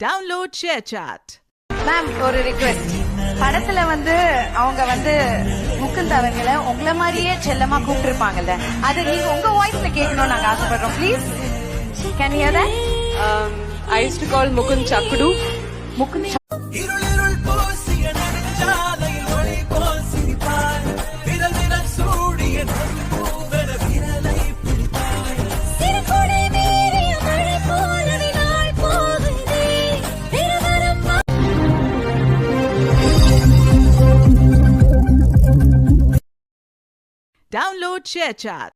Download ShareChat. Ma'am ஒரு request. படத்துல அவங்க முகுந்த் அவர்களை உங்களை மாதிரியே செல்லமா கூப்பிட்டுருப்பாங்கல்ல, அது நீங்க உங்க வாய்ஸ்ல கேட்கணும்னு நாங்க ஆசைப்படுறோம். Please can you hear that? I used to call Mukund Chakkudu. Mukund Download ShareChat.